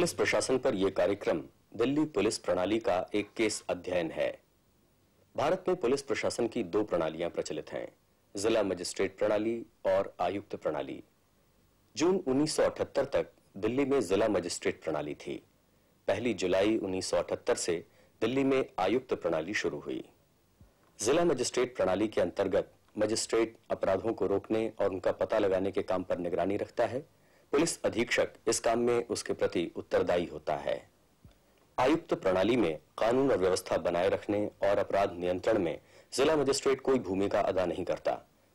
Police प्रशासन पर यह कार्यक्रम दिल्ली पुलिस प्रणाली का एक केस अध्ययन है। भारत में पुलिस प्रशासन की दो प्रणालियां प्रचलित हैं, जिला मजिस्ट्रेट प्रणाली और आयुक्त प्रणाली। जून 1978 तक दिल्ली में जिला मजिस्ट्रेट प्रणाली थी। 1 जुलाई 1978 से दिल्ली में आयुक्त प्रणाली शुरू हुई। जिला मजिस्ट्रेट प्रणाली के अंतर्गत मजिस्ट्रेट अपराधों को रोकने और उनका पता लगाने के काम पर निगरानी रखता है। पुलिस अधीक्षक इस काम में उसके प्रति उत्तरदायी होता है। आयुक्त प्रणाली में कानून और व्यवस्था बनाए रखने और अपराध नियंत्रण में जिला मजिस्ट्रेट कोई भूमिका अदा नहीं करता।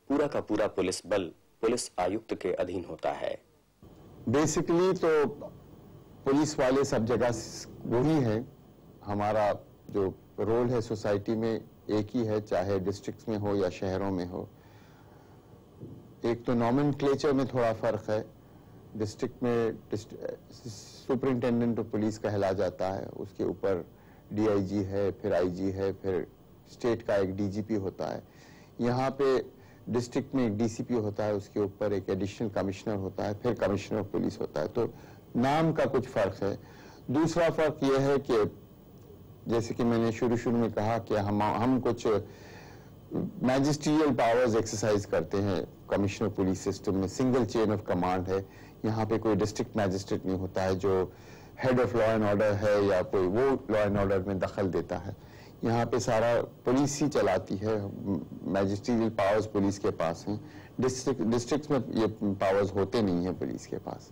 पूरा का पूरा पुलिस बल पुलिस आयुक्त के अधीन होता है। बेसिकली तो पुलिस वाले सब जगह वही है। हमारा जो रोल है सोसाइटी में एक ही है, चाहे डिस्ट्रिक्ट्स में हो या शहरों में हो। एक तो नॉमेनक्लेचर में थोड़ा फर्क है। डिस्ट्रिक्ट में सुपरिंटेंडेंट ऑफ पुलिस कहला जाता है, उसके ऊपर डीआईजी है, फिर आईजी है, फिर स्टेट का एक डीजीपी होता है। यहाँ पे डिस्ट्रिक्ट में एक डीसीपी होता है, उसके ऊपर एक एडिशनल कमिश्नर होता है, फिर कमिश्नर ऑफ पुलिस होता है। तो नाम का कुछ फर्क है। दूसरा फर्क यह है कि जैसे कि मैंने शुरू में कहा कि हम कुछ मैजिस्ट्रियल पावर्स एक्सरसाइज करते हैं। कमिश्नर पुलिस सिस्टम में सिंगल चेन ऑफ कमांड है। यहाँ पे कोई डिस्ट्रिक्ट मैजिस्ट्रेट नहीं होता है जो head of law and order है या कोई वो लॉ एंड ऑर्डर में दखल देता है। यहाँ पे सारा पुलिस ही चलाती है। मैजिस्ट्रियल पावर्स पुलिस के पास हैं। डिस्ट्रिक्ट में ये पावर्स होते नहीं है पुलिस के पास।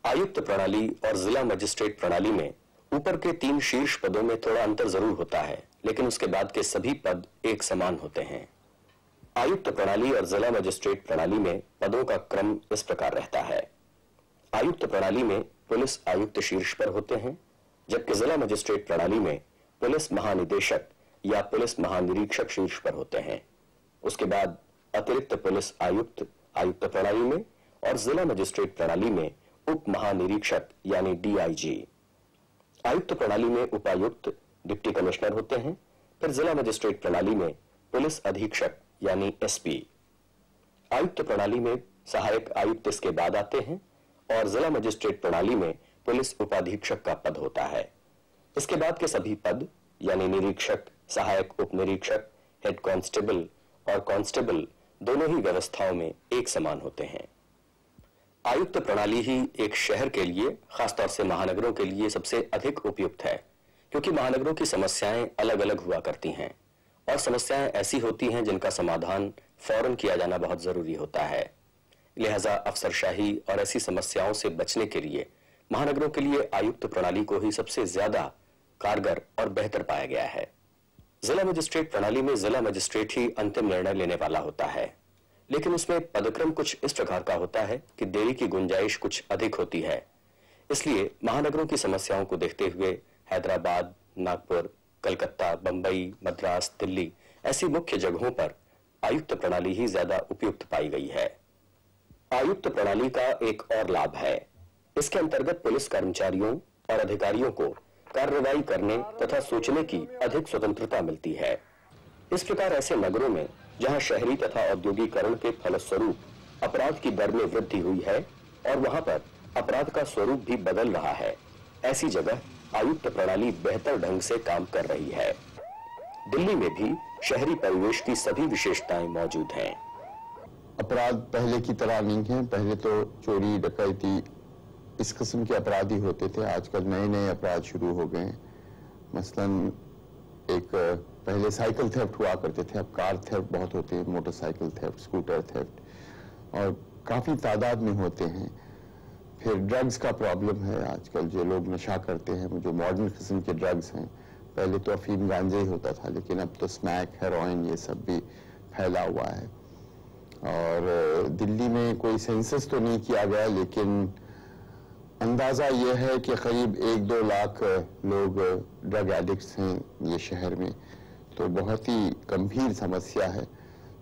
आयुक्त प्रणाली और जिला मजिस्ट्रेट प्रणाली में ऊपर के 3 शीर्ष पदों में थोड़ा अंतर जरूर होता है, लेकिन उसके बाद के सभी पद एक समान होते हैं। आयुक्त प्रणाली और जिला मजिस्ट्रेट प्रणाली में पदों का क्रम इस प्रकार रहता है। आयुक्त प्रणाली में पुलिस आयुक्त शीर्ष पर होते हैं, जबकि जिला मजिस्ट्रेट प्रणाली में पुलिस महानिदेशक या पुलिस महानिरीक्षक शीर्ष पर होते हैं। उसके बाद अतिरिक्त पुलिस आयुक्त आयुक्त प्रणाली में और जिला मजिस्ट्रेट प्रणाली में उप महानिरीक्षक यानी डीआईजी। आयुक्त प्रणाली में उपायुक्त डिप्टी कमिश्नर होते हैं। फिर जिला मजिस्ट्रेट प्रणाली में पुलिस अधीक्षक यानी एसपी। आयुक्त प्रणाली में सहायक आयुक्त इसके बाद आते हैं और जिला मजिस्ट्रेट प्रणाली में पुलिस उपाधीक्षक का पद होता है। इसके बाद के सभी पद यानी निरीक्षक, सहायक उप निरीक्षक, हेड कांस्टेबल और कांस्टेबल दोनों ही व्यवस्थाओं में एक समान होते हैं। आयुक्त प्रणाली ही एक शहर के लिए, खासतौर से महानगरों के लिए सबसे अधिक उपयुक्त है, क्योंकि महानगरों की समस्याएं अलग अलग हुआ करती हैं और समस्याएं ऐसी होती हैं जिनका समाधान फौरन किया जाना बहुत जरूरी होता है। लिहाजा अफसरशाही और ऐसी समस्याओं से बचने के लिए महानगरों के लिए आयुक्त प्रणाली को ही सबसे ज्यादा कारगर और बेहतर पाया गया है। जिला मजिस्ट्रेट प्रणाली में जिला मजिस्ट्रेट ही अंतिम निर्णय लेने वाला होता है, लेकिन उसमें पदक्रम कुछ इस प्रकार का होता है कि देरी की गुंजाइश कुछ अधिक होती है। इसलिए महानगरों की समस्याओं को देखते हुए हैदराबाद, नागपुर, कलकत्ता, बंबई, मद्रास, दिल्ली ऐसी मुख्य जगहों पर आयुक्त प्रणाली ही ज्यादा उपयुक्त पाई गई है। आयुक्त प्रणाली का एक और लाभ है। इसके अंतर्गत पुलिस कर्मचारियों और अधिकारियों को कार्रवाई करने तथा सोचने की अधिक स्वतंत्रता मिलती है। इस प्रकार ऐसे नगरों में जहां शहरी तथा औद्योगिकरण के फलस्वरूप अपराध की दर में वृद्धि हुई है और वहां पर अपराध का स्वरूप भी बदल रहा है, ऐसी जगह आयुक्त प्रणाली बेहतर ढंग से काम कर रही है। दिल्ली में भी शहरी परिवेश की सभी विशेषताएं मौजूद हैं। अपराध पहले की तरह नहीं है। पहले तो चोरी, डकैती इस किस्म के अपराधी होते थे। आजकल नए नए अपराध शुरू हो गए हैं। मसलन एक पहले साइकिल थेफ्ट हुआ करते थे, अब कार थेफ्ट बहुत होते हैं, मोटरसाइकिल थेफ्ट, स्कूटर थेफ्ट, और काफी तादाद में होते हैं। फिर ड्रग्स का प्रॉब्लम है। आजकल जो लोग नशा करते हैं, जो मॉडर्न किस्म के ड्रग्स हैं, पहले तो अफीम गांजा ही होता था, लेकिन अब तो स्मैक, हेरोइन ये सब भी फैला हुआ है। और दिल्ली में कोई सेंसस तो नहीं किया गया, लेकिन अंदाजा ये है कि करीब 1-2 लाख लोग ड्रग एडिक्ट्स हैं ये शहर में। तो बहुत ही गंभीर समस्या है।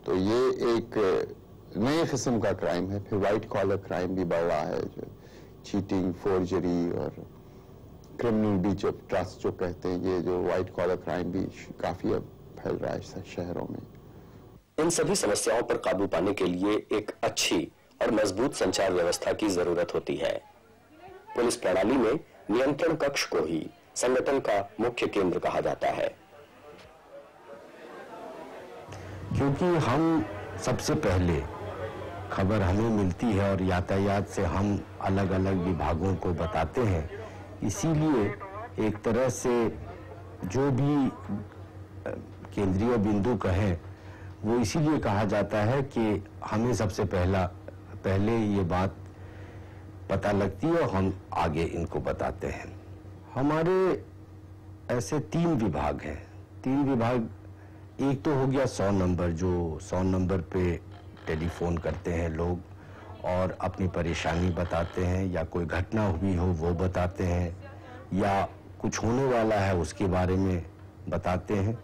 तो ये एक नए किस्म का क्राइम है। फिर वाइट कॉलर क्राइम भी बढ़ रहा है, जो चीटिंग, फोर्जरी और क्रिमिनल ब्रीच ऑफ ट्रस्ट जो कहते हैं, ये जो वाइट कॉलर क्राइम भी काफी अब फैल रहा है शहरों में। इन सभी समस्याओं पर काबू पाने के लिए एक अच्छी और मजबूत संचार व्यवस्था की जरूरत होती है। पुलिस प्रणाली में नियंत्रण कक्ष को ही संगठन का मुख्य केंद्र कहा जाता है। क्योंकि हम सबसे पहले खबर हमें मिलती है और यातायात से हम अलग अलग विभागों को बताते हैं, इसीलिए एक तरह से जो भी केंद्रीय बिंदु कहें वो इसीलिए कहा जाता है कि हमें सबसे पहले ये बात पता लगती है और हम आगे इनको बताते हैं। हमारे ऐसे 3 विभाग हैं। 3 विभाग, एक तो हो गया 100 नंबर, जो 100 नंबर पे टेलीफोन करते हैं लोग और अपनी परेशानी बताते हैं, या कोई घटना हुई हो वो बताते हैं, या कुछ होने वाला है उसके बारे में बताते हैं।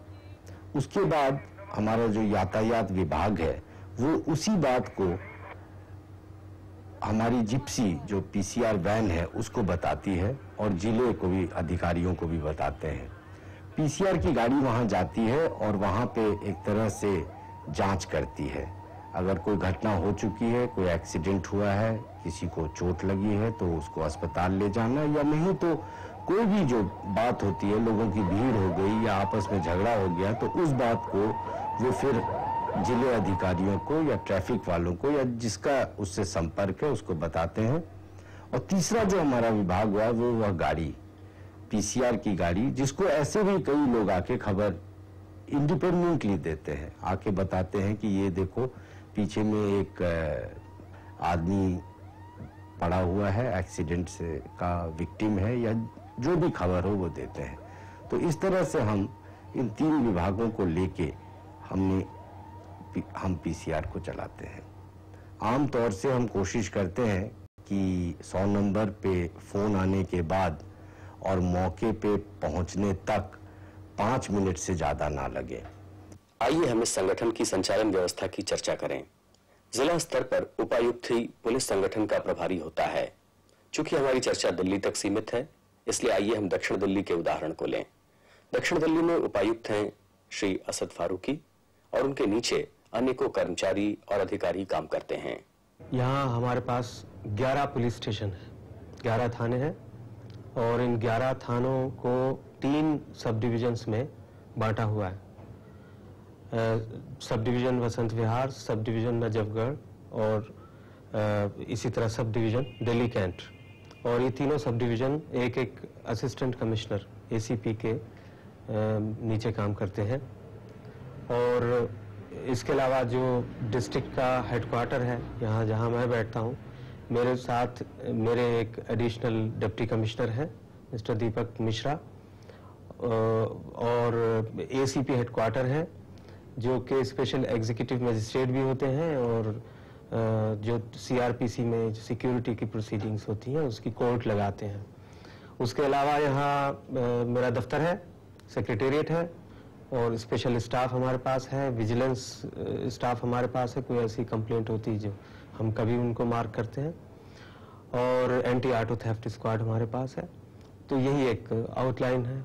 उसके बाद हमारा जो यातायात विभाग है वो उसी बात को हमारी जिप्सी जो पीसीआर वैन है उसको बताती है और जिले को भी, अधिकारियों को भी बताते हैं। पीसीआर की गाड़ी वहां जाती है और वहां पे एक तरह से जांच करती है। अगर कोई घटना हो चुकी है, कोई एक्सीडेंट हुआ है, किसी को चोट लगी है तो उसको अस्पताल ले जाना, या नहीं तो कोई भी जो बात होती है, लोगों की भीड़ हो गई या आपस में झगड़ा हो गया, तो उस बात को वो फिर जिले अधिकारियों को या ट्रैफिक वालों को या जिसका उससे संपर्क है उसको बताते हैं। और तीसरा जो हमारा विभाग हुआ वो वह गाड़ी, पीसीआर की गाड़ी, जिसको ऐसे भी कई लोग आके खबर इंडिपेंडेंटली देते हैं, आके बताते हैं कि ये देखो पीछे में एक आदमी पड़ा हुआ है, एक्सीडेंट से का विक्टिम है, या जो भी खबर हो वो देते हैं। तो इस तरह से हम इन 3 विभागों को लेके हम पीसीआर को चलाते हैं। आम तौर से हम कोशिश करते हैं कि 100 नंबर पे फोन आने के बाद और मौके पे पहुंचने तक 5 मिनट से ज्यादा ना लगे। आइए हम इस संगठन की संचालन व्यवस्था की चर्चा करें। जिला स्तर पर उपायुक्त ही पुलिस संगठन का प्रभारी होता है। चूंकि हमारी चर्चा दिल्ली तक सीमित है, इसलिए आइए हम दक्षिण दिल्ली के उदाहरण को लें। दक्षिण दिल्ली में उपायुक्त हैं श्री असद फारूकी और उनके नीचे अनेकों कर्मचारी और अधिकारी काम करते हैं। यहाँ हमारे पास 11 पुलिस स्टेशन है, 11 थाने हैं और इन 11 थानों को 3 सब डिविजन्स में बांटा हुआ है। Sub division Vasant Vihar, sub division Najafgarh और इसी तरह सब डिवीजन दिल्ली कैंट। और ये तीनों सब डिवीजन एक एक असिस्टेंट कमिश्नर एसीपी के नीचे काम करते हैं। और इसके अलावा जो डिस्ट्रिक्ट का हेडक्वार्टर है, यहाँ जहाँ मैं बैठता हूँ, मेरे साथ मेरे एक एडिशनल डिप्टी कमिश्नर हैं मिस्टर दीपक मिश्रा, और एसीपी हेडक्वार्टर है जो कि स्पेशल एग्जीक्यूटिव मजिस्ट्रेट भी होते हैं, और जो सीआरपीसी में जो सिक्योरिटी की प्रोसीडिंग्स होती हैं उसकी कोर्ट लगाते हैं। उसके अलावा यहाँ मेरा दफ्तर है, सेक्रेटेरिएट है और स्पेशल स्टाफ हमारे पास है, विजिलेंस स्टाफ हमारे पास है। कोई ऐसी कंप्लेंट होती है जो हम कभी उनको मार्क करते हैं, और एंटी ऑटो थेफ्ट स्क्वाड हमारे पास है। तो यही एक आउटलाइन है।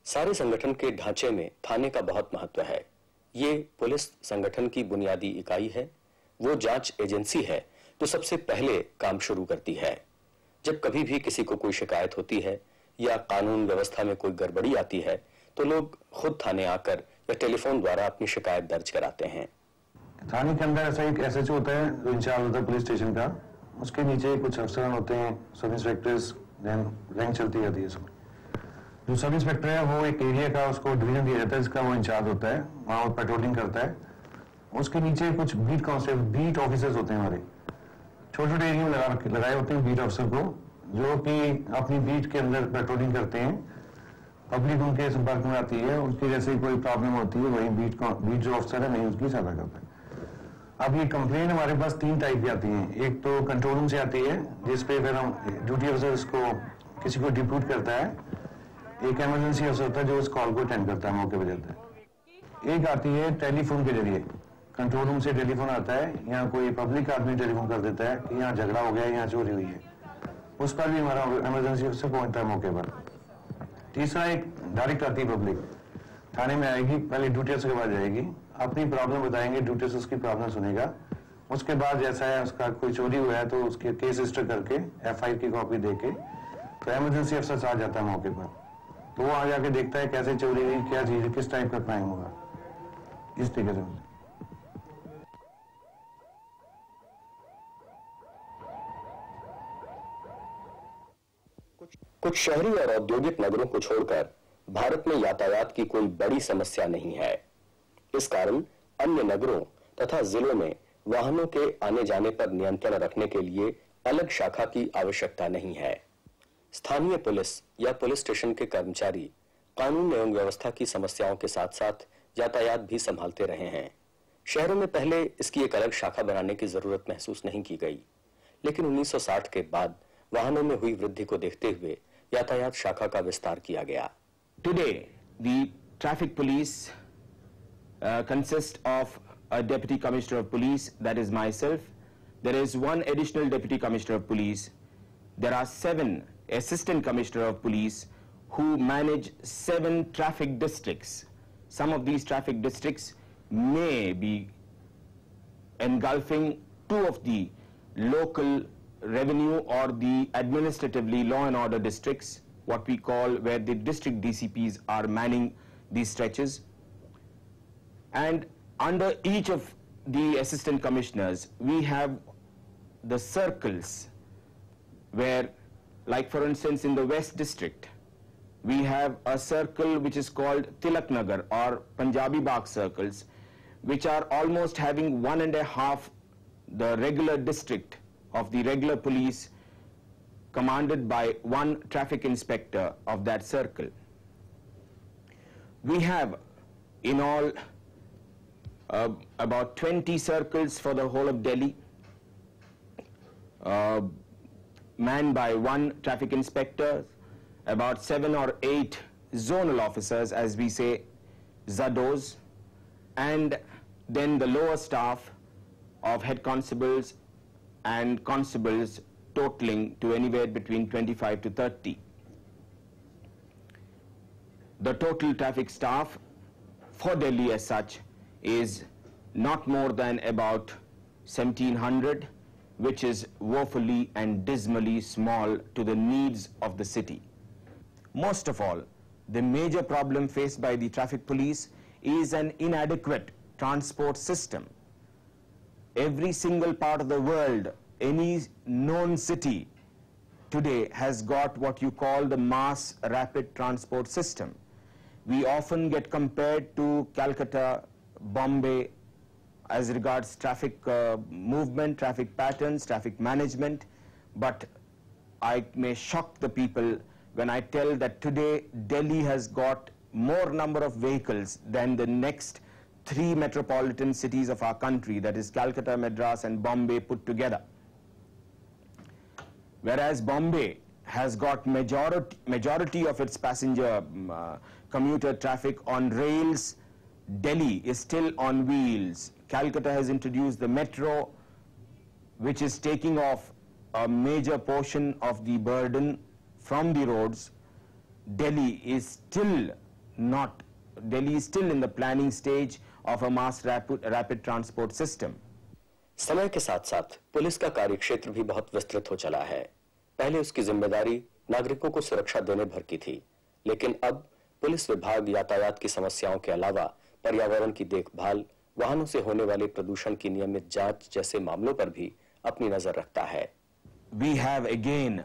सारे संगठन के ढांचे में थाने का बहुत महत्व है। ये पुलिस संगठन की बुनियादी इकाई है। वो जांच एजेंसी है तो सबसे पहले काम शुरू करती है। जब कभी भी किसी को कोई शिकायत होती है या कानून व्यवस्था में कोई गड़बड़ी आती है तो लोग खुद थाने आकर या टेलीफोन द्वारा अपनी शिकायत दर्ज कराते हैं। थाने के अंदर ऐसा एक एसएचओ होता है जो इंचार्ज होता है पुलिस स्टेशन का। उसके नीचे कुछ अफसर होते हैं, सब इंस्पेक्टर्स, रैंक चलती जाती है सब। जो सब इंस्पेक्टर है वो एक एरिया का उसको डिवीजन दिया जाता है जिसका वो इंचार्ज होता है, वहाँ वो पेट्रोलिंग करता है। उसके नीचे कुछ बीट कांस्टेबल, बीट ऑफिसर्स होते हैं हमारे, छोटे छोटे एरिया में लगाए होते हैं बीट ऑफिसर को, जो कि अपनी बीट के अंदर पेट्रोलिंग करते हैं। पब्लिक उनके संपर्क में आती है, उनकी जैसे कोई प्रॉब्लम होती है वही बीट जो ऑफिसर है नहीं उसकी सहायता करता है। अब ये कंप्लेन हमारे पास 3 टाइप की आती है। एक तो कंट्रोल रूम से आती है जिसपे फिर हम ड्यूटी ऑफिसर इसको किसी को डिप्यूट करता है। एक इमरजेंसी ऑफिसर होता है जो उस कॉल को अटेंड करता है, मौके पर जाता है। एक आती है टेलीफोन के जरिए, कंट्रोल रूम से टेलीफोन आता है, यहाँ कोई पब्लिक आदमी टेलीफोन कर देता है कि यहाँ झगड़ा हो गया, यहाँ चोरी हुई है, उस पर भी हमारा इमरजेंसी ऑफिसर पहुंचता है मौके पर। तीसरा एक डायरेक्ट आती है पब्लिक, थाने में आएगी, पहले ड्यूटी ऑफिसर के पास जाएगी, अपनी प्रॉब्लम बताएंगे, ड्यूटी ऑफिसर उसकी प्रॉब्लम सुनेगा। उसके बाद जैसा है उसका कोई चोरी हुआ है तो उसके केस रजिस्टर करके एफआईआर की कॉपी देके तो एमरजेंसी अफसर आ जाता है मौके पर, तो वो आ जाके देखता है कैसे चोरी हुई, क्या चीज है, किस टाइप का क्राइम होगा, इस तरीके से। कुछ शहरी और औद्योगिक नगरों को छोड़कर भारत में यातायात की कोई बड़ी समस्या नहीं है। इस कारण अन्य नगरों तथा जिलों में वाहनों के आने जाने पर नियंत्रण रखने के लिए अलग शाखा की आवश्यकता नहीं है। स्थानीय पुलिस या पुलिस स्टेशन के कर्मचारी कानून एवं व्यवस्था की समस्याओं के साथ साथ यातायात भी संभालते रहे हैं। शहरों में पहले इसकी एक अलग शाखा बनाने की जरूरत महसूस नहीं की गई, लेकिन 1960 के बाद वाहनों में हुई वृद्धि को देखते हुए यातायात शाखा का विस्तार किया गया। Today, the traffic police consists of a deputy commissioner of police, that is myself. There is one additional deputy commissioner of police. There are 7 assistant commissioner of police who manage 7 traffic districts. Some of these traffic districts may be engulfing 2 of the local revenue or the administratively law and order districts, what we call, where the district DCPs are manning these stretches. And under each of the assistant commissioners, we have the circles where, like for instance in the West District, we have a circle which is called Tilak Nagar or Punjabi Bagh circles, which are almost having 1.5 the regular district of the regular police, commanded by 1 traffic inspector of that circle. We have in all about 20 circles for the whole of Delhi, manned by 1 traffic inspector, about 7 or 8 zonal officers, as we say, ZADOs, and then the lower staff of head constables and constables, totaling to anywhere between 25 to 30. The total traffic staff for Delhi as such is not more than about 1700, which is woefully and dismally small to the needs of the city. Most of all, the major problem faced by the traffic police is an inadequate transport system. Every single part of the world, any known city today has got what you call the mass rapid transport system. We often get compared to Calcutta, Bombay as regards traffic movement, traffic patterns, traffic management, but I may shock the people when I tell that today Delhi has got more number of vehicles than the next 3 metropolitan cities of our country, that is Calcutta, Madras and Bombay put together. Whereas Bombay has got majority of its passenger commuter traffic on rails, Delhi is still on wheels. Calcutta has introduced the metro, which is taking off a major portion of the burden from the roads. Delhi is still in the planning stage of a mass rapid transport system. समय के साथ साथ police का कार्यक्षेत्र भी बहुत विस्तृत हो चला है। पहले उसकी जिम्मेदारी नागरिकों को सुरक्षा देने भर की थी, लेकिन अब पुलिस विभाग यातायात की समस्याओं के अलावा पर्यावरण की देखभाल, वाहनों से होने वाले प्रदूषण की नियमित जांच जैसे मामलों पर भी अपनी नजर रखता है। We have again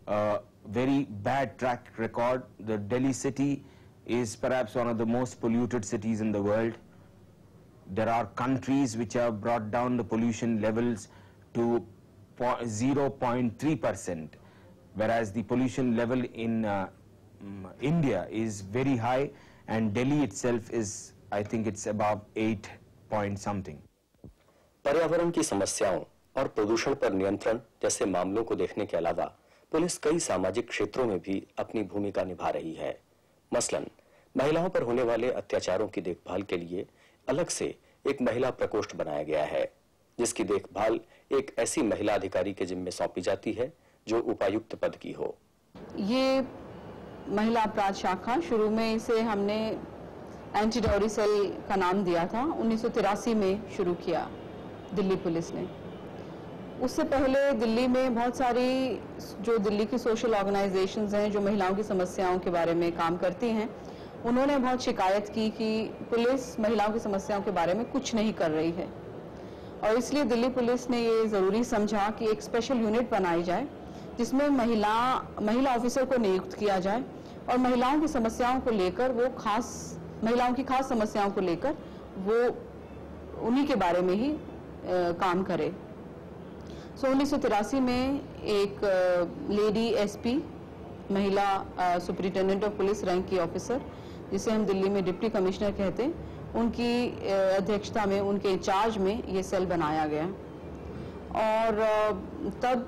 a very bad track record. The Delhi city is perhaps one of the most polluted cities in the world. There are countries which have brought down the pollution levels to 0.3%, whereas the pollution level in India is very high, and Delhi itself is, I think it's above 8 point something. पर्यावरण की समस्याओं और प्रदूषण पर नियंत्रण जैसे मामलों को देखने के अलावा पुलिस कई सामाजिक क्षेत्रों में भी अपनी भूमिका निभा रही है। मसलन महिलाओं पर होने वाले अत्याचारों की देखभाल के लिए अलग से एक महिला प्रकोष्ठ बनाया गया है, जिसकी देखभाल एक ऐसी महिला अधिकारी के जिम्मे सौंपी जाती है जो उपायुक्त पद की हो। ये महिला अपराध शाखा शुरू में इसे हमने एंटी डॉरी सेल का नाम दिया था। 1983 में शुरू किया दिल्ली पुलिस ने। उससे पहले दिल्ली में बहुत सारी जो दिल्ली की सोशल ऑर्गेनाइजेशंस हैं जो महिलाओं की समस्याओं के बारे में काम करती हैं, उन्होंने बहुत शिकायत की कि पुलिस महिलाओं की समस्याओं के बारे में कुछ नहीं कर रही है, और इसलिए दिल्ली पुलिस ने ये ज़रूरी समझा कि एक स्पेशल यूनिट बनाई जाए जिसमें महिला ऑफिसर को नियुक्त किया जाए और महिलाओं की समस्याओं को लेकर महिलाओं की खास समस्याओं को लेकर वो उन्हीं के बारे में ही काम करे। 1983 में एक लेडी एसपी, महिला सुपरिटेंडेंट ऑफ पुलिस रैंक की ऑफिसर, जिसे हम दिल्ली में डिप्टी कमिश्नर कहते हैं, उनकी अध्यक्षता में, उनके इंचार्ज में ये सेल बनाया गया। और तब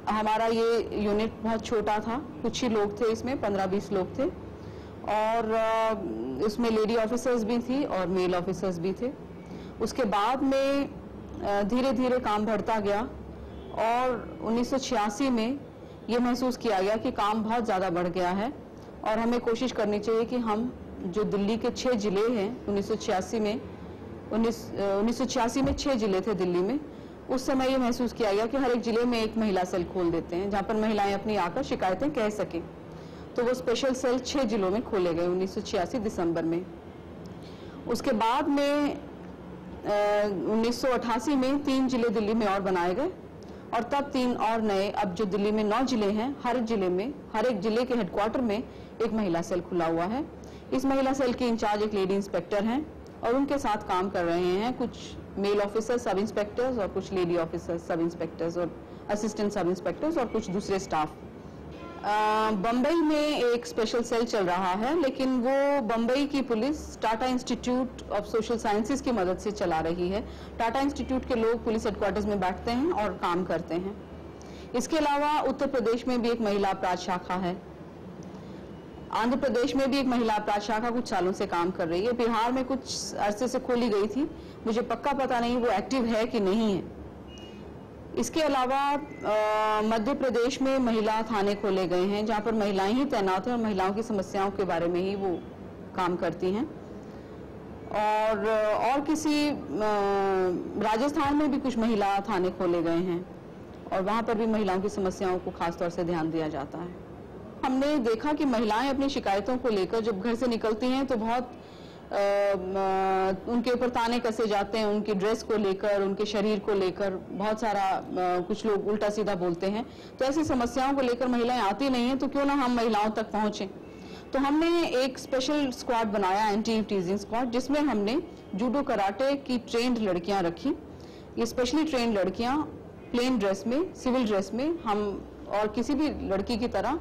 हमारा ये यूनिट बहुत छोटा था, कुछ ही लोग थे इसमें, 15-20 लोग थे, और उसमें लेडी ऑफिसर्स भी थी और मेल ऑफिसर्स भी थे। उसके बाद में धीरे धीरे काम बढ़ता गया और 1986 में ये महसूस किया गया कि काम बहुत ज़्यादा बढ़ गया है और हमें कोशिश करनी चाहिए कि हम जो दिल्ली के 6 जिले हैं, 1986 में 6 जिले थे दिल्ली में, उस समय ये महसूस किया गया कि हर एक जिले में एक महिला सेल खोल देते हैं जहाँ पर महिलाएं अपनी आकर शिकायतें कह सकें। तो वो स्पेशल सेल 6 जिलों में खोले गए 1986 दिसंबर में। उसके बाद में 1988 में 3 जिले दिल्ली में और बनाए गए और तब 3 और नए, अब जो दिल्ली में 9 जिले हैं, हर एक जिले के हेडक्वार्टर में एक महिला सेल खुला हुआ है। इस महिला सेल की इंचार्ज एक लेडी इंस्पेक्टर हैं और उनके साथ काम कर रहे हैं कुछ मेल ऑफिसर सब इंस्पेक्टर्स और कुछ लेडी ऑफिसर्स सब इंस्पेक्टर्स और असिस्टेंट सब इंस्पेक्टर्स और कुछ दूसरे स्टाफ। बम्बई में एक स्पेशल सेल चल रहा है, लेकिन वो बम्बई की police Tata institute of social sciences की मदद से चला रही है। टाटा इंस्टीट्यूट के लोग पुलिस हेडक्वार्टर्स में बैठते हैं और काम करते हैं। इसके अलावा उत्तर प्रदेश में भी एक महिला अपराध शाखा है, आंध्र प्रदेश में भी एक महिला अपराध शाखा कुछ सालों से काम कर रही है, बिहार में कुछ अरसे से खोली गई थी, मुझे पक्का पता नहीं वो एक्टिव है कि नहीं है। इसके अलावा मध्य प्रदेश में महिला थाने खोले गए हैं जहां पर महिलाएं ही तैनात हैं और महिलाओं की समस्याओं के बारे में ही वो काम करती हैं। और किसी राजस्थान में भी कुछ महिला थाने खोले गए हैं और वहां पर भी महिलाओं की समस्याओं को खासतौर से ध्यान दिया जाता है। हमने देखा कि महिलाएं अपनी शिकायतों को लेकर जब घर से निकलती हैं तो बहुत उनके ऊपर ताने कसे जाते हैं, उनकी ड्रेस को लेकर, उनके शरीर को लेकर बहुत सारा कुछ लोग उल्टा सीधा बोलते हैं। तो ऐसी समस्याओं को लेकर महिलाएं आती नहीं हैं, तो क्यों ना हम महिलाओं तक पहुंचे। तो हमने एक स्पेशल स्क्वाड बनाया, एंटी टीजिंग स्क्वाड, जिसमें हमने जूडो कराटे की ट्रेंड लड़कियां रखी। ये स्पेशली ट्रेंड लड़कियां प्लेन ड्रेस में, सिविल ड्रेस में, हम और किसी भी लड़की की तरह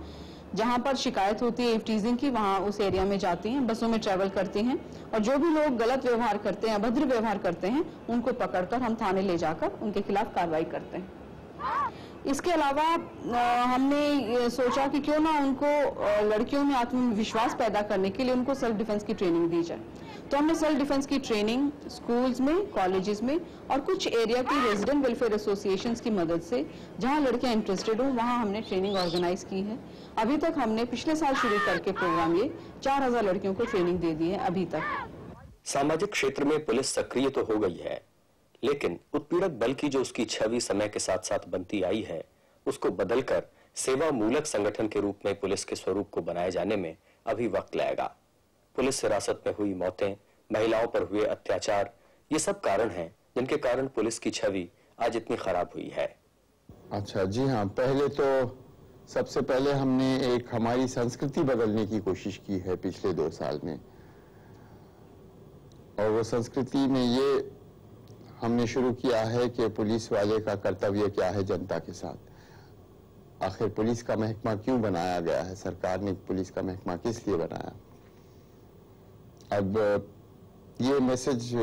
जहां पर शिकायत होती है टीजिंग की, वहां उस एरिया में जाती हैं, बसों में ट्रैवल करती हैं और जो भी लोग गलत व्यवहार करते हैं, अभद्र व्यवहार करते हैं, उनको पकड़कर हम थाने ले जाकर उनके खिलाफ कार्रवाई करते हैं। इसके अलावा हमने सोचा कि क्यों ना उनको लड़कियों में आत्मविश्वास पैदा करने के लिए उनको सेल्फ डिफेंस की ट्रेनिंग दी जाए। तो हमने सेल्फ डिफेंस की ट्रेनिंग स्कूल्स में, कॉलेजेस में और कुछ एरिया की रेजिडेंट वेलफेयर एसोसिएशंस की मदद से, जहां लड़कियां इंटरेस्टेड हो वहां हमने ट्रेनिंग ऑर्गेनाइज की है। अभी तक हमने पिछले साल शुरू करके प्रोग्राम ये 4000 लड़कियों को ट्रेनिंग दे दी है अभी तक। सामाजिक क्षेत्र में पुलिस सक्रिय तो हो गई है, लेकिन उत्पीड़क बल की जो उसकी छवि समय के साथ साथ बनती आई है, उसको बदलकर सेवा मूलक संगठन के रूप में पुलिस के स्वरूप को बनाए जाने में अभी वक्त लगेगा। पुलिस हिरासत में हुई मौतें, महिलाओं पर हुए अत्याचार, ये सब कारण हैं जिनके कारण पुलिस की छवि आज इतनी खराब हुई है। अच्छा जी हाँ, पहले तो सबसे पहले हमने एक हमारी संस्कृति बदलने की कोशिश की है पिछले 2 साल में, और वो संस्कृति में ये हमने शुरू किया है कि पुलिस वाले का कर्तव्य क्या है जनता के साथ। आखिर पुलिस का महकमा क्यों बनाया गया है, सरकार ने पुलिस का महकमा किस लिए बनाया। अब ये मैसेज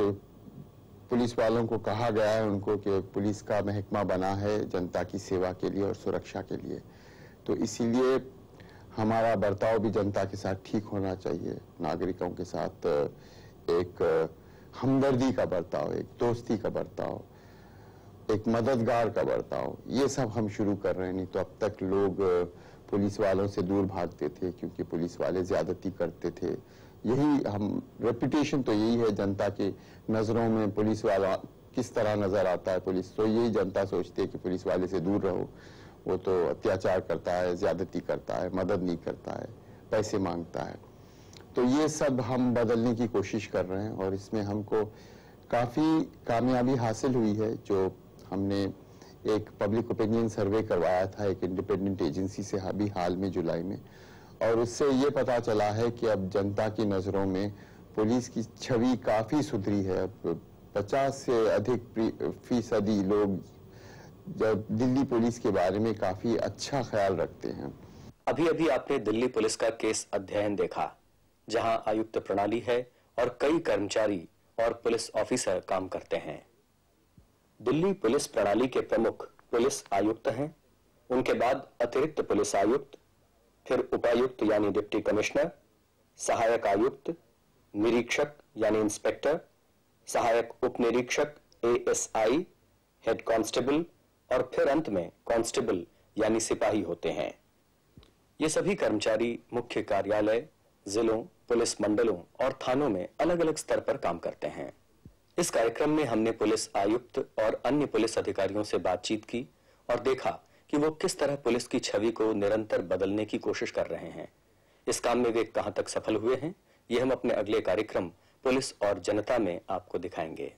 पुलिस वालों को कहा गया है उनको कि पुलिस का महकमा बना है जनता की सेवा के लिए और सुरक्षा के लिए, तो इसीलिए हमारा बर्ताव भी जनता के साथ ठीक होना चाहिए, नागरिकों के साथ एक हमदर्दी का बर्ताव, एक दोस्ती का बर्ताव, एक मददगार का बर्ताव, ये सब हम शुरू कर रहे हैं। नहीं तो अब तक लोग पुलिस वालों से दूर भागते थे क्योंकि पुलिस वाले ज्यादती करते थे। यही हम रेपुटेशन तो यही है जनता की नजरों में पुलिस वाला किस तरह नजर आता है पुलिस, तो यही जनता सोचती है कि पुलिस वाले से दूर रहो, वो तो अत्याचार करता है, ज्यादती करता है, मदद नहीं करता है, पैसे मांगता है। तो ये सब हम बदलने की कोशिश कर रहे हैं और इसमें हमको काफी कामयाबी हासिल हुई है। जो हमने एक पब्लिक ओपिनियन सर्वे करवाया था एक इंडिपेंडेंट एजेंसी से अभी हाल में जुलाई में, और उससे ये पता चला है कि अब जनता की नजरों में पुलिस की छवि काफी सुधरी है। 50 से अधिक फीसदी लोग जब दिल्ली पुलिस के बारे में काफी अच्छा ख्याल रखते हैं। अभी अभी आपने दिल्ली पुलिस का केस अध्ययन देखा, जहां आयुक्त प्रणाली है और कई कर्मचारी और पुलिस ऑफिसर काम करते हैं। दिल्ली पुलिस प्रणाली के प्रमुख पुलिस आयुक्त हैं, उनके बाद अतिरिक्त पुलिस आयुक्त, फिर उपायुक्त यानी डिप्टी कमिश्नर, सहायक आयुक्त, निरीक्षक यानी इंस्पेक्टर, सहायक उप निरीक्षक ASI, हेड कांस्टेबल और फिर अंत में कांस्टेबल यानी सिपाही होते हैं। ये सभी कर्मचारी मुख्य कार्यालय, जिलों, पुलिस मंडलों और थानों में अलग अलग स्तर पर काम करते हैं। इस कार्यक्रम में हमने पुलिस आयुक्त और अन्य पुलिस अधिकारियों से बातचीत की और देखा कि वो किस तरह पुलिस की छवि को निरंतर बदलने की कोशिश कर रहे हैं। इस काम में वे कहां तक सफल हुए हैं, ये हम अपने अगले कार्यक्रम पुलिस और जनता में आपको दिखाएंगे।